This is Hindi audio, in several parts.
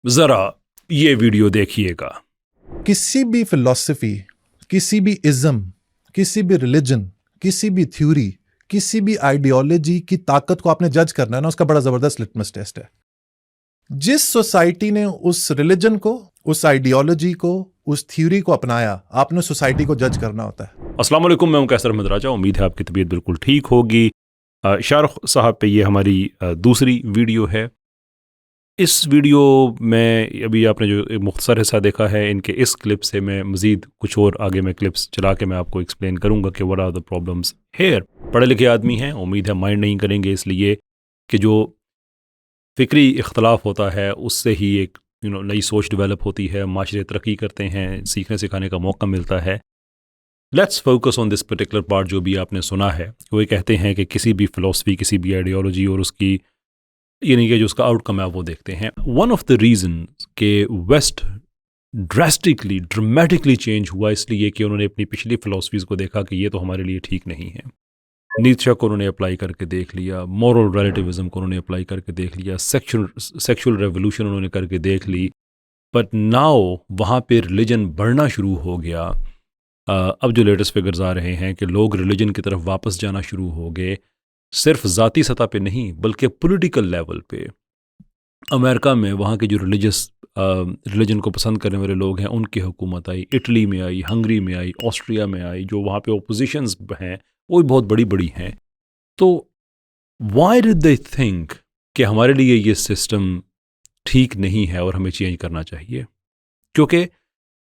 जरा ये वीडियो देखिएगा। किसी भी फिलॉसफी, किसी भी इज्म, किसी भी रिलीजन, किसी भी थ्योरी, किसी भी आइडियोलॉजी की ताकत को आपने जज करना है ना, उसका बड़ा जबरदस्त लिटमस टेस्ट है। जिस सोसाइटी ने उस रिलीजन को, उस आइडियोलॉजी को, उस थ्योरी को अपनाया, आपने सोसाइटी को जज करना होता है। अस्सलाम वालेकुम, मैं हूं कैसर अहमद राजा। उम्मीद है आपकी तबीयत बिल्कुल ठीक होगी। शाहरुख साहब पे ये हमारी दूसरी वीडियो है। इस वीडियो में अभी आपने जो एक मुख्तसर हिस्सा देखा है, इनके इस क्लिप से मैं मज़ीद कुछ और आगे मैं क्लिप्स चला के मैं आपको एक्सप्लेन करूंगा कि what are the problems here. पढ़े लिखे आदमी हैं, उम्मीद है माइंड नहीं करेंगे, इसलिए कि जो फ़िक्री इख्तलाफ होता है उससे ही एक नई सोच डेवलप होती है, माशरे तरक्की करते हैं, सीखने सिखाने का मौका मिलता है। Let's focus on this particular part. जो भी आपने सुना है, वो ये कहते हैं कि किसी भी फ़िलासफ़ी, किसी भी आइडियोलॉजी और उसकी यानी कि जो उसका आउटकम है वो देखते हैं। वन ऑफ द रीज़न के वेस्ट ड्रामेटिकली चेंज हुआ इसलिए कि उन्होंने अपनी पिछली फ़िलासफ़ीज़ को देखा कि ये तो हमारे लिए ठीक नहीं है। नीत्शे को उन्होंने अप्लाई करके देख लिया, मॉरल रिलेटिविज़म को उन्होंने अप्लाई करके देख लिया, सेक्शुअल रेवोल्यूशन उन्होंने करके देख ली। बट नाउ वहाँ पे रिलीजन बढ़ना शुरू हो गया। अब जो लेटेस्ट फिगर्स आ रहे हैं कि लोग रिलीजन की तरफ वापस जाना शुरू हो गए, सिर्फ ज़ाती सतह पे नहीं बल्कि पॉलिटिकल लेवल पे। अमेरिका में वहाँ के जो रिलीजन को पसंद करने वाले लोग हैं उनकी हुकूमत आई, इटली में आई, हंगरी में आई, ऑस्ट्रिया में आई। जो वहाँ पे ओपोजिशंस हैं वो भी बहुत बड़ी बड़ी हैं। तो व्हाई डिड दे थिंक कि हमारे लिए ये सिस्टम ठीक नहीं है और हमें चेंज करना चाहिए? क्योंकि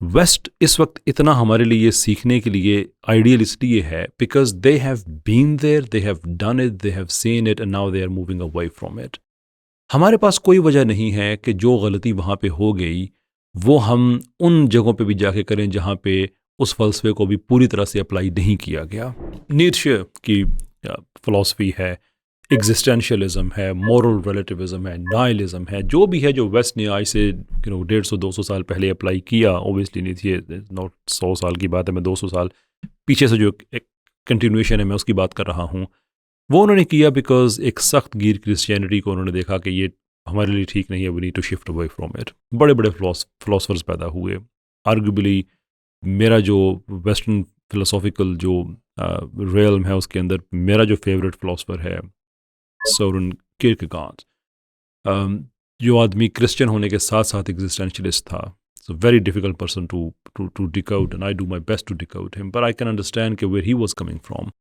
वेस्ट इस वक्त इतना हमारे लिए सीखने के लिए आइडियल इसलिए है because they have been there, they have done it, they have seen it and now they are moving away from it. हमारे पास कोई वजह नहीं है कि जो गलती वहाँ पे हो गई वो हम उन जगहों पे भी जाके करें जहाँ पे उस फ़लसफ़े को भी पूरी तरह से अप्लाई नहीं किया गया। नीत्शे की फ़िलासफ़ी है, एग्जिस्टेंशियलिज्म है, मॉरल रिलेटिविज़म है, नाइलिज्म है, जो भी है जो वेस्ट ने आज से 150-200 साल पहले अप्लाई किया। ओबियसली नीत्शे नॉट 100 साल की बात है, मैं 200 साल पीछे से जो एक कंटिन्यूएशन है मैं उसकी बात कर रहा हूँ। वो उन्होंने किया बिकॉज एक सख्त गिर क्रिश्चियनिटी को उन्होंने देखा कि ये हमारे लिए ठीक नहीं है, we need to shift away from it. बड़े बड़े फिलोसफर्स पैदा हुए। आर्गुबली मेरा जो वेस्टर्न फिलोसॉफिकल जो रियल्म है उसके अंदर मेरा जो फेवरेट फिलोसफर है सोरेन किरकेगार्ड। जो आदमी क्रिश्चियन होने के साथ साथ एग्जिस्टेंशलिस्ट था। So very difficult person to dig out and I do my best to dig out him, but I can understand कि where he was coming from.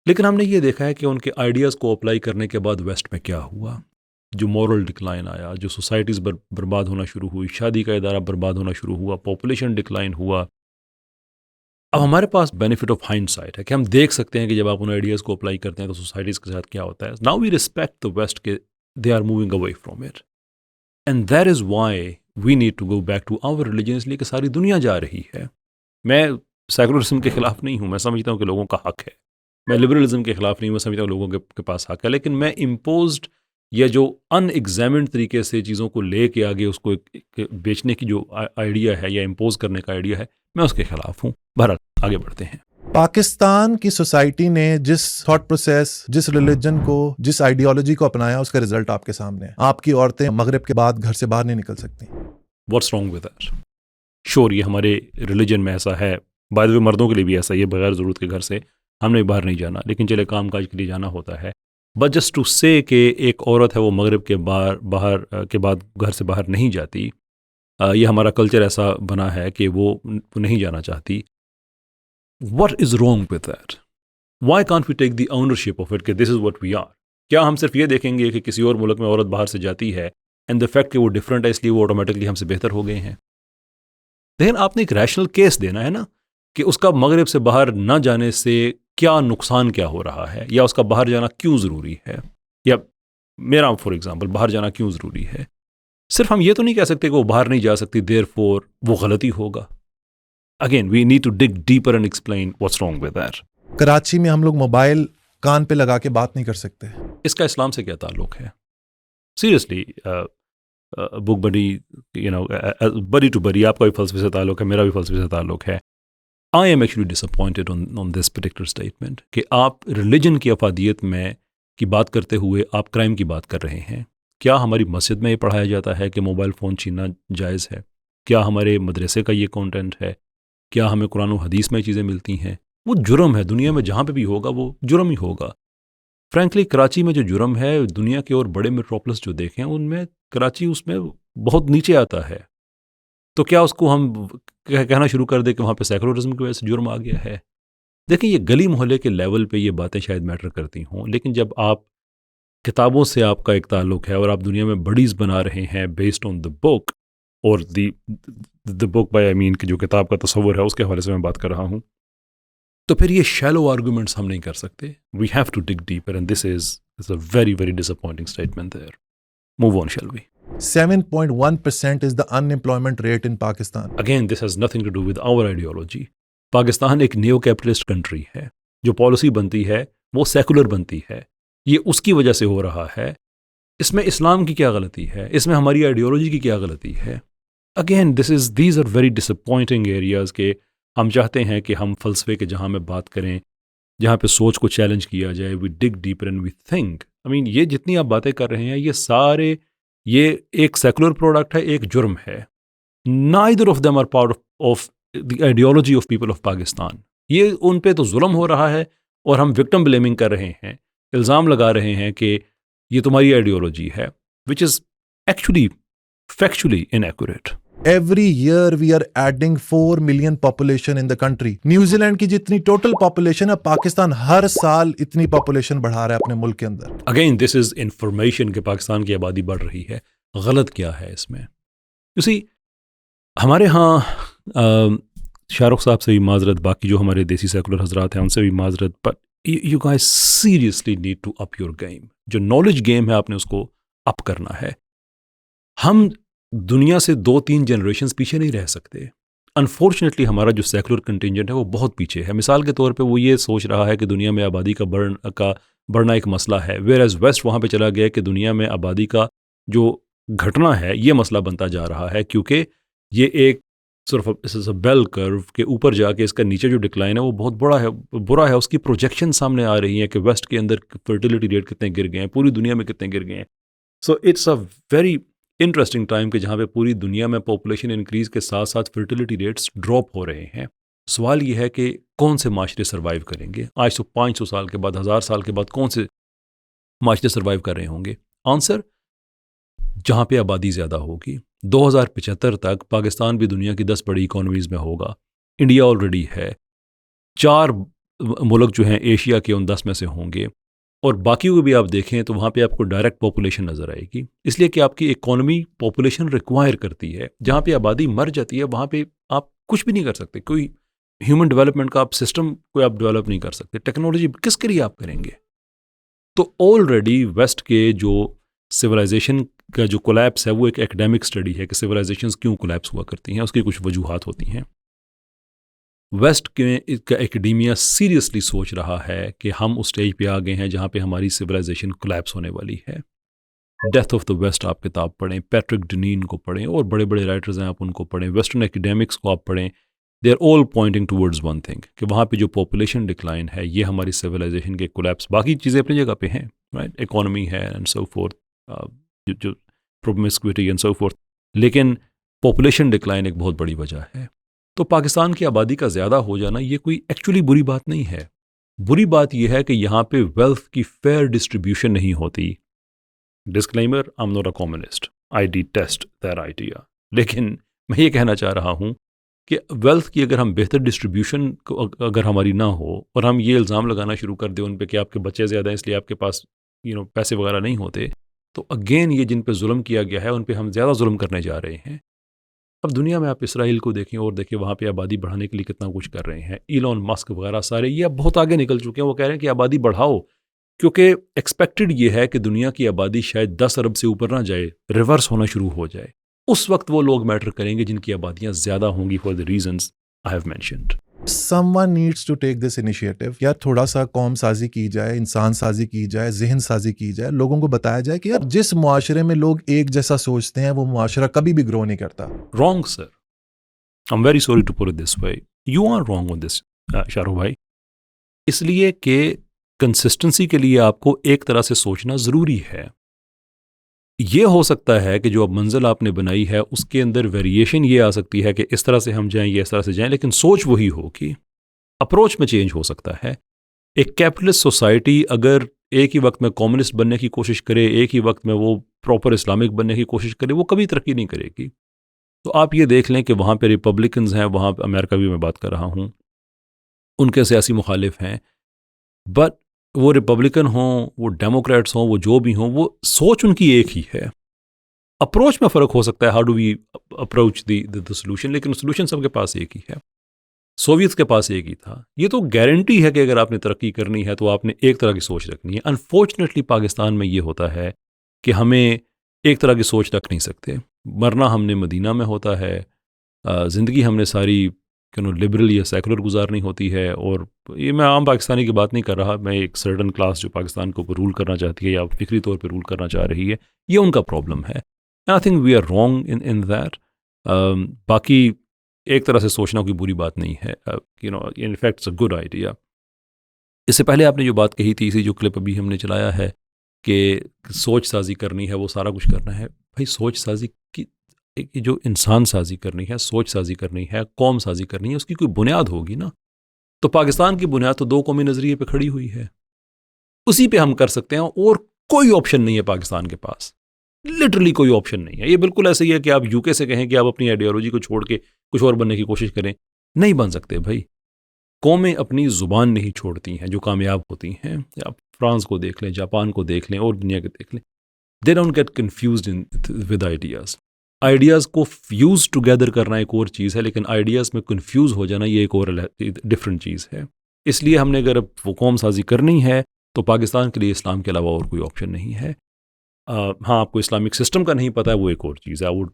लेकिन हमने ये देखा है कि उनके आइडियाज़ को अप्लाई करने के बाद वेस्ट में क्या हुआ। जो मॉरल डिक्लाइन आया, जो सोसाइटीज़ बर्बाद होना शुरू हुई, शादी का इदारा बर्बाद होना शुरू हुआ, पॉपुलेशन डिक्लाइन हुआ। अब हमारे पास बेनिफिट ऑफ हाइंडसाइट है कि हम देख सकते हैं कि जब आप उन आइडियाज़ को अप्लाई करते हैं तो सोसाइटीज़ के साथ क्या होता है। Now we respect the West के they are moving away from it and that is why we need to go back to our religion. इसलिए कि सारी दुनिया जा रही है। मैं सेकुलरिज्म के ख़िलाफ़ नहीं हूँ, मैं समझता हूँ कि लोगों का हक़ है। मैं लिबरलिज्म के ख़िलाफ़ नहीं, मैं समझता हूँ लोगों के पास हक़ है। लेकिन मैं इम्पोज्ड या जो अनएग्जामिन्ड तरीके से चीज़ों को ले के आगे उसको एक बेचने की जो आइडिया है या इम्पोज करने का आइडिया है, मैं उसके ख़िलाफ़ हूँ। बहरहाल आगे बढ़ते हैं। पाकिस्तान की सोसाइटी ने जिस थॉट प्रोसेस, जिस रिलीजन को, जिस आइडियोलॉजी को अपनाया, उसका रिजल्ट आपके सामने है। आपकी औरतें मगरिब के बाद घर से बाहर नहीं निकल सकती। What's wrong with that? Sure ये हमारे रिलीजन में ऐसा है, बाय द वे मर्दों के लिए भी ऐसा ही है, बगैर ज़रूरत के घर से हमने बाहर नहीं जाना, लेकिन चले काम काज के लिए जाना होता है। बट जस्ट टू से कि एक औरत है वो मगरिब के बाहर के बाद घर से बाहर नहीं जाती, ये हमारा कल्चर ऐसा बना है कि वो नहीं जाना चाहती। What is wrong with that? Why can't we take the ownership of it कि this is what we are? क्या हम सिर्फ ये देखेंगे कि किसी और मुल्क में औरत बाहर से जाती है एंड द फैक्ट कि वो डिफरेंट है इसलिए वो ऑटोमेटिकली हमसे बेहतर हो गए हैं? लेकिन आपने एक रैशनल केस देना है ना कि उसका मगरिब से बाहर ना जाने से क्या नुकसान क्या हो रहा है, या उसका बाहर जाना क्यों ज़रूरी है, या मेरा फॉर एग्जांपल बाहर जाना क्यों ज़रूरी है। सिर्फ हम ये तो नहीं कह सकते कि वो बाहर नहीं जा सकती देयरफॉर वो गलती होगा। Again we need to dig deeper and explain what's wrong with that. Karachi में हम लोग मोबाइल कान पे लगा के बात नहीं कर सकते। इसका इस्लाम से क्या ताल्लुक है? Seriously book buddy buddy to buddy, आपका भी फलसफे से ताल्लुक है, मेरा भी फलसफे से ताल्लुक है। I am actually disappointed on this particular statement कि आप रिलीजन की अफादियत में की बात करते हुए आप क्राइम की बात कर रहे हैं। क्या हमारी मस्जिद में ये पढ़ाया जाता है कि मोबाइल फ़ोन छीनना जायज़ है? क्या हमारे मदरसे का ये कंटेंट है? क्या हमें कुरान और हदीस में चीज़ें मिलती हैं? वो जुर्म है, दुनिया में जहाँ पे भी होगा वो जुर्म ही होगा। फ्रैंकली कराची में जो जुर्म है, दुनिया के और बड़े मेट्रोपोलिस जो देखें उनमें कराची उसमें बहुत नीचे आता है। तो क्या उसको हम कहना शुरू कर दें कि वहाँ पे सेकुलरिज्म की वजह से जुर्म आ गया है? देखिए, ये गली मोहल्ले के लेवल पे ये बातें शायद मैटर करती हों, लेकिन जब आप किताबों से आपका एक ताल्लुक है और आप दुनिया में बडीज़ बना रहे हैं बेस्ड ऑन द बुक, और the book by I mean कि जो किताब का तस्वुर है उसके हवाले से मैं बात कर रहा हूँ, तो फिर ये शैलो आर्गुमेंट्स हम नहीं कर सकते। We have to dig deeper and this is a very very disappointing statement there. Move on shall we. 7.1% is the unemployment rate in Pakistan. Again this has nothing to do with our ideology. Pakistan एक नियो कैपिटलिस्ट कंट्री है। जो पॉलिसी बनती है वो सेकुलर बनती है। ये उसकी वजह से हो रहा है। इसमें इस्लाम की क्या गलती है? इसमें हमारी आइडियोलॉजी की क्या गलती है? Again these are very disappointing areas के हम चाहते हैं कि हम फ़लसफ़े के जहाँ में बात करें, जहाँ पे सोच को चैलेंज किया जाए, we dig deeper and we think. I mean ये जितनी आप बातें कर रहे हैं ये सारे, ये एक सेकुलर प्रोडक्ट है, एक जुर्म है। Neither of them are part of the ideology of people of Pakistan. ये उन पे तो जुल्म हो रहा है और हम विक्टिम ब्लेमिंग कर रहे हैं, इल्ज़ाम लगा रहे हैं कि ये तुम्हारी आइडियोलॉजी है, which is actually factually inaccurate. Every year we are adding 4 million population in the country. New Zealand की जितनी टोटल पॉपुलेशन है, पाकिस्तान हर साल इतनी पॉपुलेशन बढ़ा रहा है अपने मुल्क के अंदर। अगेन दिस इज इंफॉर्मेशन कि पाकिस्तान की आबादी बढ़ रही है। गलत क्या है इसमें? यू सी, हमारे यहाँ शाहरुख साहब से भी माजरत, बाकी जो हमारे देसी सेकुलर हजरात हैं उनसे भी माजरत, but you guys seriously need to up your game. जो नॉलेज गेम है आपने उसको अप करना है। हम दुनिया से 2-3 जनरेशन्स पीछे नहीं रह सकते। अनफॉर्चुनेटली हमारा जो सेकुलर कंटिंजेंट है वो बहुत पीछे है। मिसाल के तौर पे वो ये सोच रहा है कि दुनिया में आबादी का बढ़ना एक मसला है, वेयर एज वेस्ट वहाँ पे चला गया कि दुनिया में आबादी का जो घटना है ये मसला बनता जा रहा है, क्योंकि ये एक सिर्फ बेल कर्व के ऊपर जाके इसका नीचे जो डिक्लाइन है वो बहुत बुरा है। उसकी प्रोजेक्शन सामने आ रही है कि वेस्ट के अंदर फर्टिलिटी रेट कितने गिर गए हैं, पूरी दुनिया में कितने गिर गए हैं। So it's a very interesting time कि जहाँ पे पूरी दुनिया में पॉपुलेशन इंक्रीज के साथ साथ फर्टिलिटी रेट्स ड्रॉप हो रहे हैं। सवाल ये है कि कौन से माशरे सर्वाइव करेंगे? आज तो 500 साल के बाद, 1000 साल के बाद कौन से माशरे सर्वाइव कर रहे होंगे? आंसर, जहाँ पे आबादी ज़्यादा होगी। 2075 तक पाकिस्तान भी दुनिया की 10 बड़ी इकोनॉमीज़ में होगा। इंडिया ऑलरेडी है। 4 मुल्क जो हैं एशिया के उन 10 में से होंगे, और बाकी को भी आप देखें तो वहाँ पे आपको डायरेक्ट पॉपुलेशन नज़र आएगी, इसलिए कि आपकी इकोनॉमी पॉपुलेशन रिक्वायर करती है। जहाँ पे आबादी मर जाती है वहाँ पे आप कुछ भी नहीं कर सकते। कोई ह्यूमन डेवलपमेंट का आप सिस्टम कोई आप डेवलप नहीं कर सकते। टेक्नोलॉजी किसके लिए आप करेंगे? तो ऑलरेडी वेस्ट के जो सिविलाइजेशन का जो कोलैप्स है वो एक एकेडमिक स्टडी है कि सिविलाइजेशंस क्यों कोलैप्स हुआ करती हैं। उसकी कुछ वजूहात होती हैं। वेस्ट के का एकेडेमिया सीरियसली सोच रहा है कि हम उस स्टेज पे आ गए हैं जहाँ पे हमारी सिविलाइजेशन कोलैप्स होने वाली है। डेथ ऑफ द वेस्ट आप किताब पढ़ें, पैट्रिक डनीन को पढ़ें, और बड़े बड़े राइटर्स हैं आप उनको पढ़ें, वेस्टर्न एकेडेमिक्स को आप पढ़ें। They are all pointing towards one thing कि वहाँ पे जो पॉपुलेशन डिक्लाइन है ये हमारी सिविलाइजेशन के कोलैप्स। बाकी चीज़ें अपनी जगह पे हैं, राइट, इकोनॉमी है एंड सो फोर्थ, जो प्रोमिस्क्विटी एंड सो फोर्थ, लेकिन पॉपुलेशन डिक्लाइन एक बहुत बड़ी वजह है। तो पाकिस्तान की आबादी का ज़्यादा हो जाना ये कोई एक्चुअली बुरी बात नहीं है। बुरी बात यह है कि यहाँ पे वेल्थ की फेयर डिस्ट्रीब्यूशन नहीं होती। Disclaimer, I am not a communist, I detest that idea. लेकिन मैं ये कहना चाह रहा हूँ कि वेल्थ की अगर हम बेहतर डिस्ट्रीब्यूशन अगर हमारी ना हो और हम ये इल्ज़ाम लगाना शुरू कर दें उन पे कि आपके बच्चे ज़्यादा हैं इसलिए आपके पास पैसे वगैरह नहीं होते, तो अगेन ये जिन पे जुल्म किया गया है उन पे हम ज़्यादा जुल्म करने जा रहे हैं। अब दुनिया में आप इसराइल को देखें और देखें वहाँ पे आबादी बढ़ाने के लिए कितना कुछ कर रहे हैं। इलॉन मस्क वगैरह सारे ये अब बहुत आगे निकल चुके हैं। वो कह रहे हैं कि आबादी बढ़ाओ, क्योंकि एक्सपेक्टेड ये है कि दुनिया की आबादी शायद 10 अरब से ऊपर ना जाए, रिवर्स होना शुरू हो जाए। उस वक्त वो लोग मैटर करेंगे जिनकी आबादियाँ ज़्यादा होंगी for the reasons I have mentioned. Someone needs to take this initiative. यार थोड़ा सा कौम साजी की जाए, इंसान साजी की जाए, जहन साजी की जाए, लोगों को बताया जाए कि यार जिस मुआशरे में लोग एक जैसा सोचते हैं वो मुआशरा कभी भी ग्रो नहीं करता। Wrong sir, I am very sorry to put it this way, you are wrong on this Shahrukh भाई। इसलिए कि कंसिस्टेंसी के लिए आपको एक तरह से सोचना ज़रूरी है। ये हो सकता है कि जो अब मंजिल आपने बनाई है उसके अंदर वेरिएशन ये आ सकती है कि इस तरह से हम जाएं या इस तरह से जाएं, लेकिन सोच वही होगी, अप्रोच में चेंज हो सकता है। एक कैपिटलिस्ट सोसाइटी अगर एक ही वक्त में कम्युनिस्ट बनने की कोशिश करे, एक ही वक्त में वो प्रॉपर इस्लामिक बनने की कोशिश करे, वो कभी तरक्की नहीं करेगी। तो आप ये देख लें कि वहाँ पे रिपब्लिकन्स हैं, वहाँ पे अमेरिका भी मैं बात कर रहा हूँ, उनके सियासी मुखालिफ हैं, बट वो रिपब्लिकन हों, वो डेमोक्रेट्स हों, वो जो भी हों, वो सोच उनकी एक ही है। अप्रोच में फ़र्क हो सकता है, how do we approach the solution, लेकिन सोल्यूशन सबके पास एक ही है। सोवियत्स के पास एक ही था। ये तो गारंटी है कि अगर आपने तरक्की करनी है तो आपने एक तरह की सोच रखनी है। अनफॉर्चुनेटली पाकिस्तान में ये होता है कि हमें एक तरह की सोच रख नहीं सकते। मरना हमने मदीना में होता है, ज़िंदगी हमने सारी लिबरल या सेकुलर गुजारनी होती है। और ये मैं आम पाकिस्तानी की बात नहीं कर रहा, मैं एक सर्टन क्लास जो पाकिस्तान को रूल करना चाहती है या फिक्री तौर पर रूल करना चाह रही है, ये उनका प्रॉब्लम है। I think we are wrong in that. बाकी एक तरह से सोचना कोई बुरी बात नहीं है, in fact it's a good idea. इससे पहले आपने जो बात कही थी, इसी जो क्लिप अभी हमने चलाया है कि सोच साजी करनी है, वो सारा कुछ करना है। भाई सोच साजी की जो इंसान साजी करनी है, सोच साजी करनी है, कौम साजी करनी है, उसकी कोई बुनियाद होगी ना। तो पाकिस्तान की बुनियाद तो दो कौमी नज़रिए पे खड़ी हुई है, उसी पे हम कर सकते हैं, और कोई ऑप्शन नहीं है पाकिस्तान के पास, लिटरली कोई ऑप्शन नहीं है। ये बिल्कुल ऐसे ही है कि आप यूके से कहें कि आप अपनी आइडियोलॉजी को छोड़ के कुछ और बनने की कोशिश करें, नहीं बन सकते भाई। कौमें अपनी ज़ुबान नहीं छोड़ती हैं जो कामयाब होती हैं। आप फ्रांस को देख लें, जापान को देख लें, और दुनिया के देख लें, they don't get confused in with ideas. Ideas को फ्यूज़ टुगेदर करना एक और चीज़ है, लेकिन आइडियाज़ में कन्फ्यूज़ हो जाना ये एक और डिफरेंट चीज़ है। इसलिए हमने अगर वो कौम साजी करनी है तो पाकिस्तान के लिए इस्लाम के अलावा और कोई ऑप्शन नहीं है। हाँ, आपको इस्लामिक सिस्टम का नहीं पता है, वो एक और चीज़ है। I would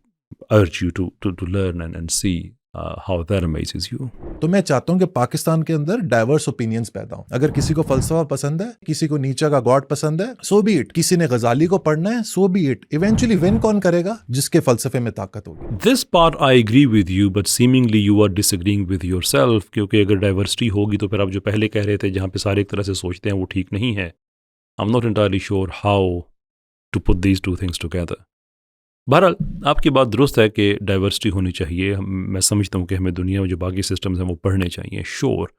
urge you to learn and see how that amazes you. तो मैं चाहता हूं कि पाकिस्तान के अंदर डाइवर्स ओपिनियंस पैदा हो। अगर किसी को फलसफा पसंद है, किसी को नीचे का गॉड पसंद है, सो बी इट। किसी ने गजाली को पढ़ना है, so be it. Eventually win कौन करेगा? जिसके फलसफे में ताकत होगी। This part I agree with you, but seemingly you are disagreeing with yourself, क्योंकि अगर डाइवर्सिटी होगी तो फिर आप जो पहले कह रहे थे जहाँ पे सारे एक तरह से सोचते हैं वो ठीक नहीं है। I am not entirely sure how to put these two things together. बहरहाल आपकी बात दुरुस्त है कि डाइवर्सिटी होनी चाहिए। मैं समझता हूँ कि हमें दुनिया में जो बाकी सिस्टम्स हैं वो पढ़ने चाहिए, श्योर।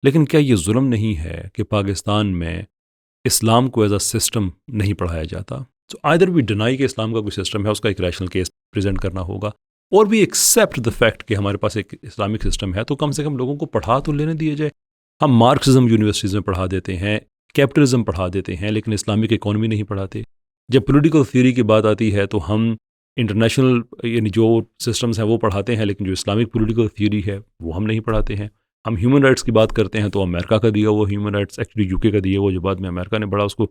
लेकिन क्या ये जुल्म नहीं है कि पाकिस्तान में इस्लाम को एज अ सिस्टम नहीं पढ़ाया जाता? तो आइदर भी डिनाई कि इस्लाम का कोई सिस्टम है, उसका एक रैशनल केस प्रेजेंट करना होगा, और भी एक्सेप्ट द फैक्ट कि हमारे पास एक इस्लामिक सिस्टम है, तो कम से कम लोगों को पढ़ा तो लेने दिए जाए। हम मार्क्सिज्म यूनिवर्सिटीज़ में पढ़ा देते हैं, कैपिटलिज्म पढ़ा देते हैं, लेकिन इस्लामिक इकोनॉमी नहीं पढ़ाते। जब पॉलिटिकल थ्योरी की बात आती है तो हम इंटरनेशनल यानी जो सिस्टम्स हैं वो पढ़ाते हैं, लेकिन जो इस्लामिक पॉलिटिकल थ्योरी है वो हम नहीं पढ़ाते हैं। हम ह्यूमन राइट्स की बात करते हैं तो अमेरिका का दिया हुआ ह्यूमन राइट्स, एक्चुअली यूके का दिया हुआ, जो बाद में अमेरिका ने बड़ा उसको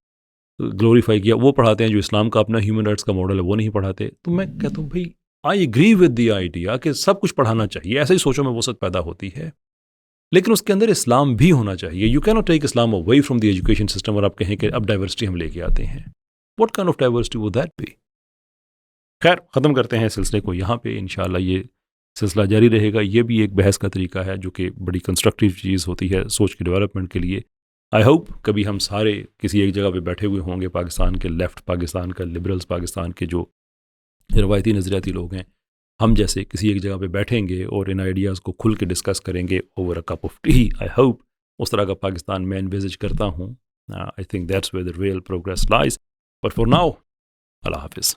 ग्लोरीफाई किया, वो पढ़ाते हैं। जो इस्लाम का अपना ह्यूमन राइट्स का मॉडल है वो नहीं पढ़ाते। तो मैं कहता हूँ भाई, I agree with the idea कि सब कुछ पढ़ाना चाहिए, ऐसे ही सोचो में वो सब पैदा होती है, लेकिन उसके अंदर इस्लाम भी होना चाहिए। You can not take Islam away from the education system और आप कहें कि अब डाइवर्सिटी हम लेके आते हैं। What kind of diversity would that be? खैर, ख़त्म करते हैं सिलसिले को यहाँ पे। इंशाल्लाह ये सिलसिला जारी रहेगा। ये भी एक बहस का तरीका है जो कि बड़ी कंस्ट्रक्टिव चीज़ होती है सोच के डेवलपमेंट के लिए। आई होप कभी हम सारे किसी एक जगह पे बैठे हुए होंगे, पाकिस्तान के लेफ़्ट, पाकिस्तान का लिबरल्स, पाकिस्तान के जो रवायती नज़रियाती लोग हैं, हम जैसे किसी एक जगह पे बैठेंगे और इन आइडियाज़ को खुल के डिस्कस करेंगे over a cup of tea. I hope उस तरह का पाकिस्तान मैं एनविज़िज करता हूँ। I think that's where the real progress lies. But for now, अल्लाह हाफिज़।